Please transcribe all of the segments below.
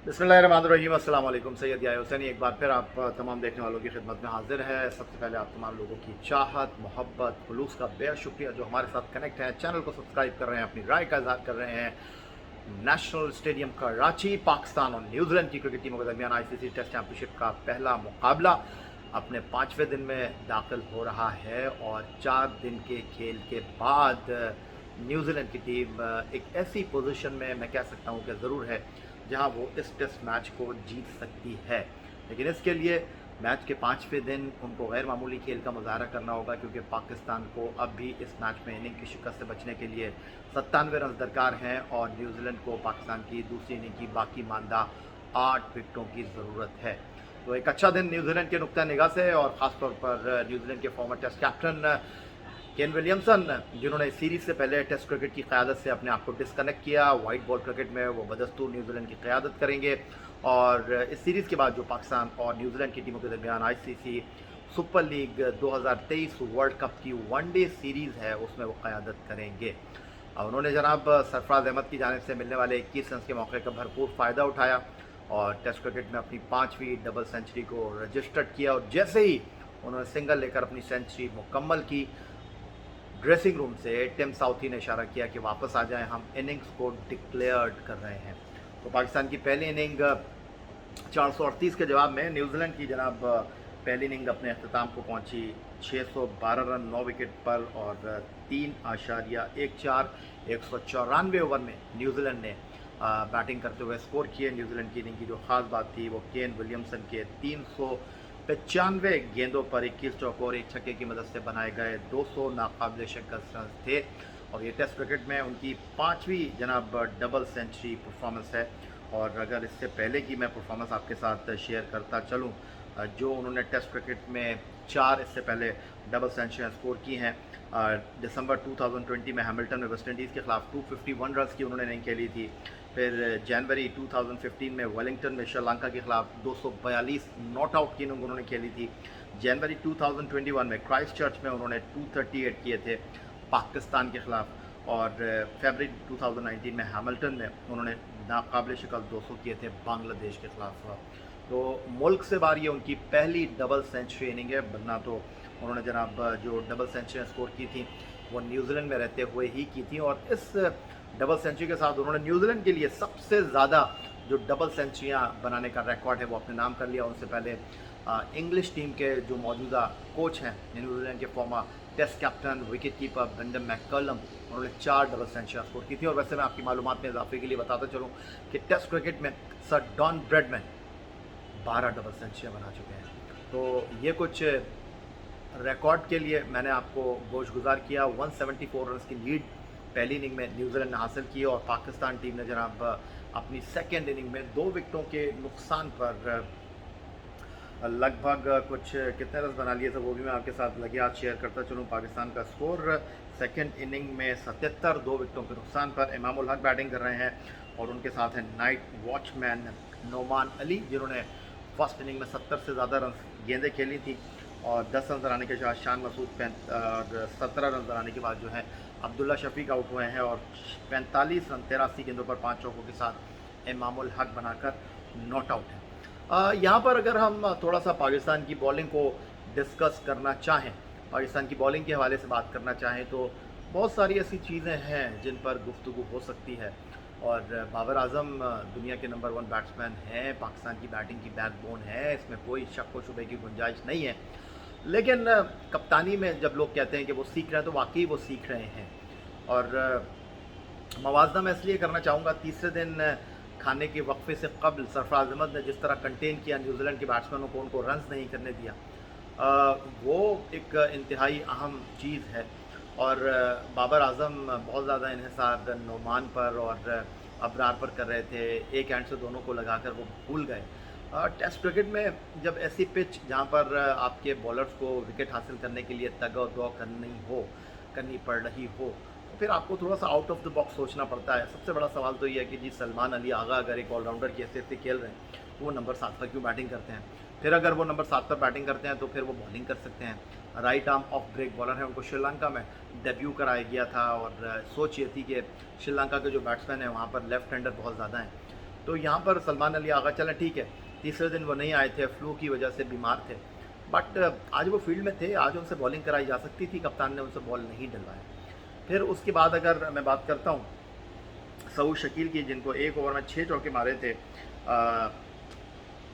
बिस्मिल्लाहिर्रहमानिर्रहीम। अस्सलाम वालेकुम। सैयद या हुसैनी एक बार फिर आप तमाम देखने वालों की खिदमत में हाजिर है। सबसे पहले आप तमाम लोगों की चाहत, मोहब्बत, खुलूस का बेहद शुक्रिया जो हमारे साथ कनेक्ट हैं, चैनल को सब्सक्राइब कर रहे हैं, अपनी राय का इजहार कर रहे हैं। नेशनल स्टेडियम कराची, पाकिस्तान और न्यूजीलैंड की क्रिकेट टीमों के दरमियान आईसीसी टेस्ट चैंपियनशिप का पहला मुकाबला अपने 5वें दिन में दाखिल हो रहा है और 4 दिन के खेल के बाद न्यूजीलैंड की टीम एक ऐसी पोजीशन में मैं कह सकता हूँ कि ज़रूर है जहां वो इस टेस्ट मैच को जीत सकती है। लेकिन इसके लिए मैच के 5वें दिन उनको गैर मामूली खेल का मुजाहरा करना होगा, क्योंकि पाकिस्तान को अब भी इस मैच में इनिंग की शिकस्त से बचने के लिए 97 रन दरकार हैं और न्यूजीलैंड को पाकिस्तान की दूसरी इनिंग की बाकी मानदा 8 विकेटों की ज़रूरत है। तो एक अच्छा दिन न्यूजीलैंड के नुक्ता निगाह से, और ख़ासतौर पर न्यूजीलैंड के former test captain Kane Williamson, जिन्होंने सीरीज से पहले टेस्ट क्रिकेट की क़यादत से अपने आप को डिस्कनेक्ट किया। वाइट बॉल क्रिकेट में वो बदस्तूर न्यूजीलैंड की क़यादत करेंगे और इस सीरीज़ के बाद जो पाकिस्तान और न्यूजीलैंड की टीमों के दरमियान ICC super league 2023 world cup की वनडे सीरीज़ है उसमें वो क़यादत करेंगे। उन्होंने जनाब सरफराज अहमद की जानिब से मिलने वाले 21 रन के मौके का भरपूर फ़ायदा उठाया और टेस्ट क्रिकेट में अपनी 5वीं डबल सेंचुरी को रजिस्टर्ड किया। और जैसे ही उन्होंने सिंगल लेकर अपनी सेंचुरी मुकम्मल की, ड्रेसिंग रूम से टिम साउथी ने इशारा किया कि वापस आ जाएं, हम इनिंग्स को डिक्लेयर्ड कर रहे हैं। तो पाकिस्तान की पहली इनिंग 438 के जवाब में न्यूजीलैंड की जनाब पहली इनिंग अपने अख्ताम को पहुंची 612 रन 9 विकेट पर और 3.14 194 ओवर में न्यूजीलैंड ने बैटिंग करते हुए स्कोर किए। न्यूजीलैंड की इनिंग की जो ख़ास बात थी वो केन विलियमसन के 395 गेंदों पर 21 चौकों और 1 छक्के की मदद से बनाए गए 200 नाकाबिल शिकस्त रन थे और ये टेस्ट क्रिकेट में उनकी 5वीं जनाब डबल सेंचुरी परफॉर्मेंस है। और अगर इससे पहले की मैं परफॉर्मेंस आपके साथ शेयर करता चलूँ, जो उन्होंने टेस्ट क्रिकेट में 4 इससे पहले डबल सेंचुरियाँ स्कोर की हैं। दिसंबर 2020 में हैमिल्टन में वेस्ट इंडीज़ के खिलाफ 251 रन की उन्होंने इनिंग खेली थी। फिर जनवरी 2015 में वेलिंगटन में श्रीलंका के खिलाफ 242 नॉट आउट की इनिंग उन्होंने खेली थी। जनवरी 2021 में क्राइस्ट चर्च में उन्होंने 238 किए थे पाकिस्तान के खिलाफ और फरवरी 2019 में हैमिल्टन में उन्होंने नाकाबिल शिकस्त 200 किए थे बांग्लादेश के खिलाफ। तो मुल्क से बाहर ये उनकी पहली डबल सेंचुरी इनिंग है, वरना तो उन्होंने जनाब जो डबल सेंचुरियाँ स्कोर की थी वो न्यूजीलैंड में रहते हुए ही की थी। और इस डबल सेंचुरी के साथ उन्होंने न्यूजीलैंड के लिए सबसे ज़्यादा जो डबल सेंचुरियाँ बनाने का रिकॉर्ड है वो अपने नाम कर लिया। उनसे पहले इंग्लिश टीम के जो मौजूदा कोच हैं न्यूजीलैंड के former test captain wicket keeper Brendon McCullum, उन्होंने 4 डबल सेंचुरियाँ स्कोर की थी। और वैसे मैं आपकी मालूमात में इजाफे के लिए बताता चलूँ कि टेस्ट क्रिकेट में सर डॉन ब्रेडमैन 12 डबल सेंचुरियाँ बना चुके हैं। तो ये कुछ रिकॉर्ड के लिए मैंने आपको गोशगुजार किया। 174 रन की लीड पहली इनिंग में न्यूजीलैंड ने हासिल की और पाकिस्तान टीम ने जनाब अपनी सेकेंड इनिंग में 2 विकेटों के नुकसान पर लगभग कुछ कितने रन बना लिए थे वो भी मैं आपके साथ लगे हाथ शेयर करता चलूँ। पाकिस्तान का स्कोर सेकेंड इनिंग में 77, 2 विकेटों के नुकसान पर। इमाम उल हक बैटिंग कर रहे हैं और उनके साथ हैं नाइट वॉचमैन नोमान अली, जिन्होंने फर्स्ट इनिंग में 70 से ज़्यादा रन गेंदें खेली थी और 10 रन बनाने के बाद शान मसूद और 17 रन बनाने के बाद जो है अब्दुल्ला शफीक आउट हुए हैं और 45 रन 83 गेंदों पर 5 चौकों के साथ इमामुल हक बनाकर नॉट आउट है। यहाँ पर अगर हम थोड़ा सा पाकिस्तान की बॉलिंग को डिस्कस करना चाहें, पाकिस्तान की बॉलिंग के हवाले से बात करना चाहें, तो बहुत सारी ऐसी चीज़ें हैं जिन पर गुफ्तगू हो सकती है। और बाबर आजम दुनिया के नंबर 1 बैट्समैन हैं, पाकिस्तान की बैटिंग की बैकबोन है, इसमें कोई शक व शुबे की गुंजाइश नहीं है। लेकिन कप्तानी में जब लोग कहते हैं कि वो सीख रहे हैं तो वाकई वो सीख रहे हैं। और मवाजना मैं इसलिए करना चाहूँगा, तीसरे दिन खाने के वक्फे से कबल सरफराज अहमद ने जिस तरह कंटेन किया न्यूजीलैंड के बैट्समैनों को, उनको रन्स नहीं करने दिया, वो एक इंतहाई अहम चीज़ है। और बाबर आजम बहुत ज़्यादा इन्हिसार नोमान पर और अबरार पर कर रहे थे, एक एंड से दोनों को लगाकर वो भूल गए। टेस्ट क्रिकेट में जब ऐसी पिच जहाँ पर आपके बॉलर्स को विकेट हासिल करने के लिए तग और दौ करनी पड़ रही हो, तो फिर आपको थोड़ा सा आउट ऑफ द बॉक्स सोचना पड़ता है। सबसे बड़ा सवाल तो ये है कि जी सलमान अली आगा अगर एक ऑलराउंडर की हैसियत से खेल रहे हैं तो वो नंबर 7 पर क्यों बैटिंग करते हैं? फिर अगर वो नंबर 7 पर बैटिंग करते हैं तो फिर वो बॉलिंग कर सकते हैं। Right arm off break bowler है, उनको श्रीलंका में डेब्यू कराया गया था और सोच ये थी कि श्रीलंका के जो बैट्समैन हैं वहाँ पर लेफ्ट हैंडर बहुत ज़्यादा हैं, तो यहाँ पर सलमान अली आगा चलें ठीक है, तीसरे दिन वो नहीं आए थे, फ्लू की वजह से बीमार थे, बट आज वो फील्ड में थे, आज उनसे बॉलिंग कराई जा सकती थी, कप्तान ने उनसे बॉल नहीं डलवाया। फिर उसके बाद अगर मैं बात करता हूँ सऊद शकील की, जिनको एक ओवर में 6 चौके मारे थे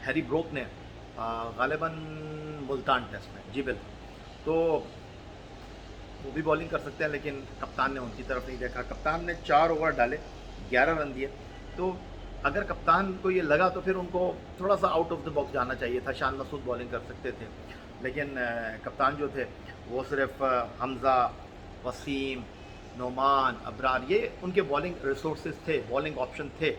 हैरी ब्रोक ने गालिबन मुल्तान टेस्ट में, जी बिल्कुल, तो वो भी बॉलिंग कर सकते हैं, लेकिन कप्तान ने उनकी तरफ नहीं देखा। कप्तान ने 4 ओवर डाले, 11 रन दिए। तो अगर कप्तान को ये लगा तो फिर उनको थोड़ा सा आउट ऑफ द बॉक्स जाना चाहिए था, शान मसूद बॉलिंग कर सकते थे, लेकिन कप्तान जो थे वो सिर्फ हमज़ा, वसीम, नोमान, अबरार, ये उनके बॉलिंग रिसोर्सेज थे, बॉलिंग ऑप्शन थे,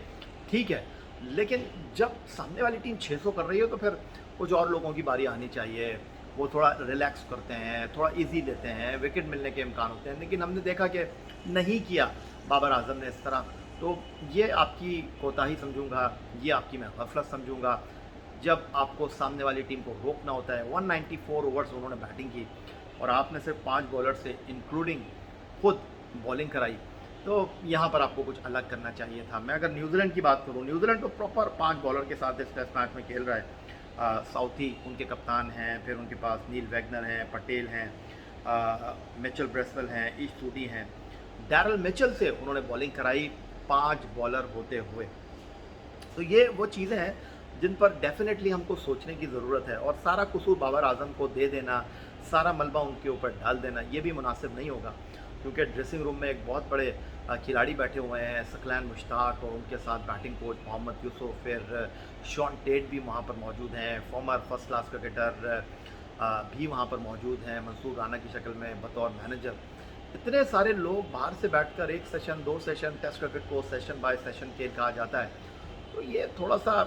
ठीक है, लेकिन जब सामने वाली टीम 600 कर रही है तो फिर कुछ और लोगों की बारी आनी चाहिए। वो थोड़ा रिलैक्स करते हैं, थोड़ा इजी लेते हैं, विकेट मिलने के इम्कान होते हैं, लेकिन हमने देखा कि नहीं किया बाबर आजम ने इस तरह। तो ये आपकी कोताही समझूंगा, ये आपकी मैं गफलत समझूंगा। जब आपको सामने वाली टीम को रोकना होता है, 194 ओवर्स उन्होंने बैटिंग की और आपने सिर्फ 5 बॉलर से इंक्लूडिंग खुद बॉलिंग कराई, तो यहाँ पर आपको कुछ अलग करना चाहिए था। मैं अगर न्यूजीलैंड की बात करूँ, न्यूजीलैंड तो प्रॉपर 5 बॉलर के साथ इस टेस्ट मैच में खेल रहा है। साउथी उनके कप्तान हैं, फिर उनके पास नील वैगनर हैं, पटेल हैं, मिचेल ब्रेसवेल हैं, ईस्ट सूटी हैं, डैरल मिचेल से उन्होंने बॉलिंग कराई 5 बॉलर होते हुए। तो ये वो चीज़ें हैं जिन पर डेफिनेटली हमको सोचने की ज़रूरत है, और सारा कसूर बाबर आजम को दे देना, सारा मलबा उनके ऊपर डाल देना, ये भी मुनासिब नहीं होगा, क्योंकि ड्रेसिंग रूम में एक बहुत बड़े खिलाड़ी बैठे हुए हैं, सकलैन मुश्ताक और उनके साथ बैटिंग कोच मोहम्मद यूसुफ, फिर शॉन टेट भी वहाँ पर मौजूद हैं, फॉर्मर फर्स्ट क्लास क्रिकेटर भी वहाँ पर मौजूद हैं मंसूर राना की शक्ल में बतौर मैनेजर। इतने सारे लोग बाहर से बैठकर एक सेशन, 2 सेशन, टेस्ट क्रिकेट को सेशन बाय सेशन खेल कहा जाता है, तो ये थोड़ा सा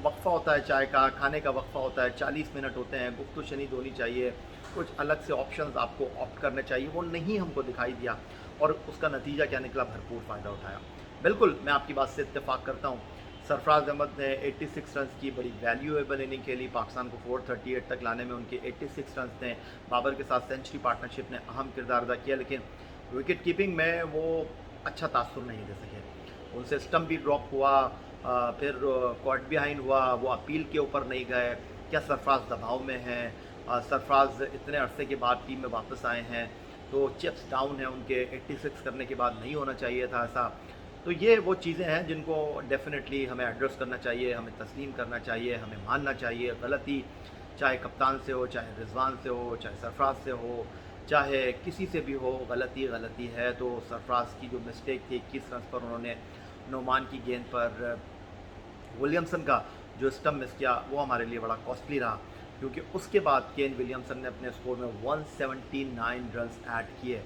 वक्फा होता है, चाय का खाने का वक्फा होता है, 40 मिनट होते हैं, गुफ्तगू शनीद होनी चाहिए, कुछ अलग से ऑप्शंस आपको ऑप्ट करने चाहिए, वो नहीं हमको दिखाई दिया, और उसका नतीजा क्या निकला, भरपूर फ़ायदा उठाया। बिल्कुल मैं आपकी बात से इत्तेफाक करता हूँ। सरफराज अहमद ने 86 रन की बड़ी वैल्यूएबल इनिंग खेली, पाकिस्तान को 438 तक लाने में उनके 86 रन ने बाबर के साथ सेंचुरी पार्टनरशिप ने अहम किरदार अदा किया, लेकिन विकेट कीपिंग में वो अच्छा तासुर नहीं दे सके। उनसे स्टम्प भी ड्रॉप हुआ, फिर कॉट बिहाइंड हुआ, वो अपील के ऊपर नहीं गए। क्या सरफराज दबाव में हैं? सरफराज इतने अरसे के बाद टीम में वापस आए हैं, तो चिप्स डाउन है उनके, 86 करने के बाद नहीं होना चाहिए था ऐसा। तो ये वो चीज़ें हैं जिनको डेफिनेटली हमें एड्रेस करना चाहिए, हमें तस्लीम करना चाहिए, हमें मानना चाहिए। गलती चाहे कप्तान से हो, चाहे रिजवान से हो, चाहे सरफराज से हो, चाहे किसी से भी हो, गलती गलती है। तो सरफराज की जो मिस्टेक थी 21 रन पर, उन्होंने नोमान की गेंद पर विलियमसन का जो स्टम्प मिस किया, वो हमारे लिए बड़ा कॉस्टली रहा, क्योंकि उसके बाद केन विलियमसन ने अपने स्कोर में 179 रन ऐड किए।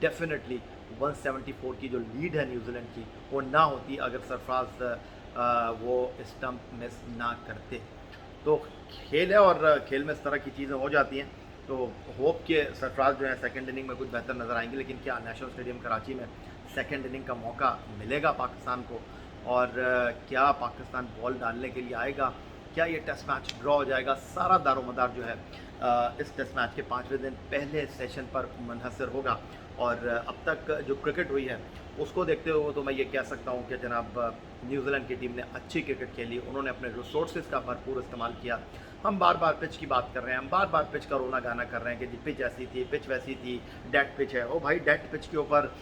डेफिनेटली 174 की जो लीड है न्यूजीलैंड की, वो ना होती अगर सरफराज वो स्टम्प मिस ना करते। तो खेल है और खेल में इस तरह की चीज़ें हो जाती हैं। तो होप के सरफराज जो है सेकंड इनिंग में कुछ बेहतर नज़र आएंगे, लेकिन क्या नेशनल स्टेडियम कराची में सेकंड इनिंग का मौका मिलेगा पाकिस्तान को, और क्या पाकिस्तान बॉल डालने के लिए आएगा, क्या ये टेस्ट मैच ड्रॉ हो जाएगा? सारा दारोमदार जो है इस टेस्ट मैच के 5वें दिन पहले सेशन पर मुनहसर होगा। और अब तक जो क्रिकेट हुई है उसको देखते हुए तो मैं ये कह सकता हूँ कि जनाब न्यूजीलैंड की टीम ने अच्छी क्रिकेट खेली, उन्होंने अपने रिसोर्सेज का भरपूर इस्तेमाल किया। हम बार बार पिच की बात कर रहे हैं, हम बार बार पिच का रोना गाना कर रहे हैं कि जी पिच ऐसी थी, पिच वैसी थी, डेड पिच है। ओ भाई, डेड पिच के ऊपर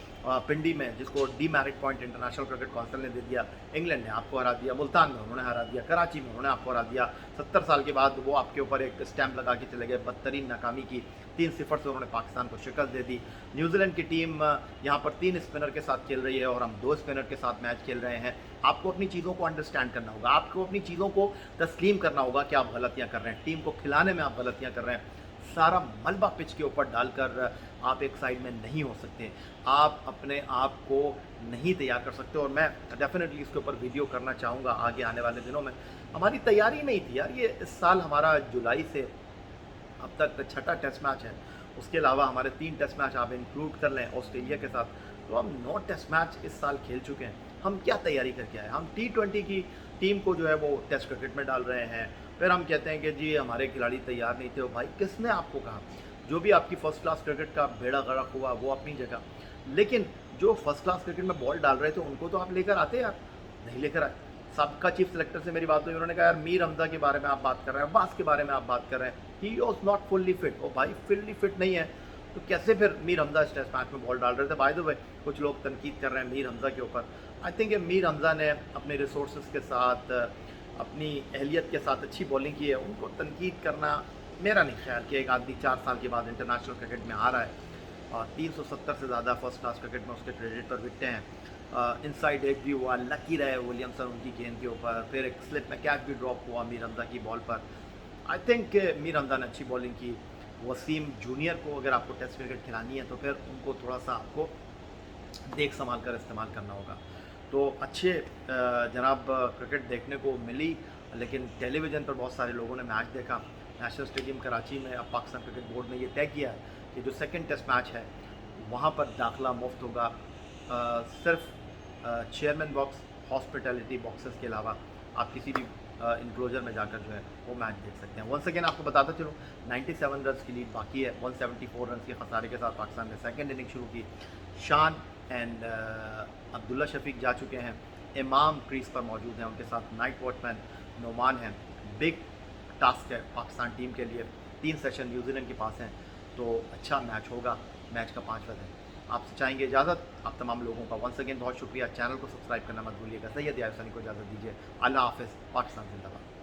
पिंडी में, जिसको demerit point international cricket council ने दे दिया, इंग्लैंड ने आपको हरा दिया, मुल्तान में उन्होंने हरा दिया, कराची में उन्होंने आपको हरा दिया। 70 साल के बाद वो आपके ऊपर एक स्टैंप लगा के चले गए, बदतरीन नाकामी की 3-0 से उन्होंने पाकिस्तान को शिकस्त दे दी। न्यूजीलैंड की टीम यहाँ पर 3 स्पिनर के साथ खेल रही है और हम 2 स्पिनर के साथ मैच खेल रहे हैं। आपको अपनी चीज़ों को अंडरस्टैंड करना होगा, आपको अपनी चीज़ों को तस्लीम करना होगा कि आप गलतियाँ कर रहे हैं, टीम को खिलाने में आप गलतियाँ कर रहे हैं। सारा मलबा पिच के ऊपर डालकर आप एक साइड में नहीं हो सकते, आप अपने आप को नहीं तैयार कर सकते। और मैं डेफिनेटली इसके ऊपर वीडियो करना चाहूँगा आगे आने वाले दिनों में। हमारी तैयारी नहीं थी यार, ये इस साल हमारा जुलाई से अब तक 6ठा टेस्ट मैच है, उसके अलावा हमारे 3 टेस्ट मैच आप इंक्लूड कर लें ऑस्ट्रेलिया के साथ, तो हम 9 टेस्ट मैच इस साल खेल चुके हैं। हम क्या तैयारी करके आए? हम T20 की टीम को जो है वो टेस्ट क्रिकेट में डाल रहे हैं, फिर हम कहते हैं कि जी हमारे खिलाड़ी तैयार नहीं थे। भाई, किसने आपको कहा? जो भी आपकी फ़र्स्ट क्लास क्रिकेट का बेड़ा गर्क हुआ वो अपनी जगह, लेकिन जो फर्स्ट क्लास क्रिकेट में बॉल डाल रहे थे उनको तो आप लेकर आते यार, नहीं लेकर आए। सबका चीफ सेलेक्टर से मेरी बात हुई, उन्होंने कहा यार मीर हमजा के बारे में आप बात कर रहे हैं, अब्बास के बारे में आप बात कर रहे हैं, he was not fully fit. ओ भाई फुल्ली फिट नहीं है तो कैसे फिर मीर हमजा इस टेस्ट मैच में बॉल डाल रहे थे। बाय द वे कुछ लोग तनकीद कर रहे हैं मीर हमजा के ऊपर। आई थिंक मीर हमजा ने अपने रिसोर्स के साथ, अपनी अहलियत के साथ अच्छी बॉलिंग की है। उनको तनकीद करना मेरा नहीं ख्याल कि एक आदमी 4 साल के बाद इंटरनेशनल क्रिकेट में आ रहा है और 370 से ज़्यादा फर्स्ट क्लास क्रिकेट में उसके क्रेडिट पर विकटें हैं। इनसाइड एज भी हुआ, लकी रहे विलियमसन उनकी गेंद के ऊपर, फिर एक स्लिप में कैच भी ड्रॉप हुआ मीर हमजा की बॉल पर। आई थिंक मीर हमजा ने अच्छी बॉलिंग की। वसीम जूनियर को अगर आपको टेस्ट क्रिकेट खिलानी है तो फिर उनको थोड़ा सा आपको देख संभाल कर इस्तेमाल करना होगा। तो अच्छे जनाब क्रिकेट देखने को मिली, लेकिन टेलीविज़न पर बहुत सारे लोगों ने मैच देखा। नेशनल स्टेडियम कराची में अब पाकिस्तान क्रिकेट बोर्ड ने ये तय किया है कि जो सेकंड टेस्ट मैच है वहाँ पर दाखिला मुफ्त होगा। सिर्फ चेयरमैन बॉक्स, हॉस्पिटैलिटी बॉक्सेस के अलावा आप किसी भी इनक्लोजर में जाकर जो है वो मैच देख सकते हैं। वंस अगेन आपको बताता चलूँ 97 रन की लीड बाकी है। 174 रन के खसारे के साथ पाकिस्तान ने सेकंड इनिंग शुरू की। शान एंड अब्दुल्ला शफीक जा चुके हैं, इमाम क्रीज पर मौजूद हैं, उनके साथ नाइट वॉचमैन नोमान हैं। बिग टास्क है पाकिस्तान टीम के लिए, 3 सेशन न्यूजीलैंड के पास हैं, तो अच्छा मैच होगा। मैच का 5वां दिन। आपसे चाहेंगे इजाज़त, आप तमाम लोगों का वंस अगेन बहुत शुक्रिया। चैनल को सब्सक्राइब करना मत भूलिएगा। सैयद यार सनी को इजाज़त दीजिए। अल्लाह हाफ़िज़। पाकिस्तान जिंदाबाद।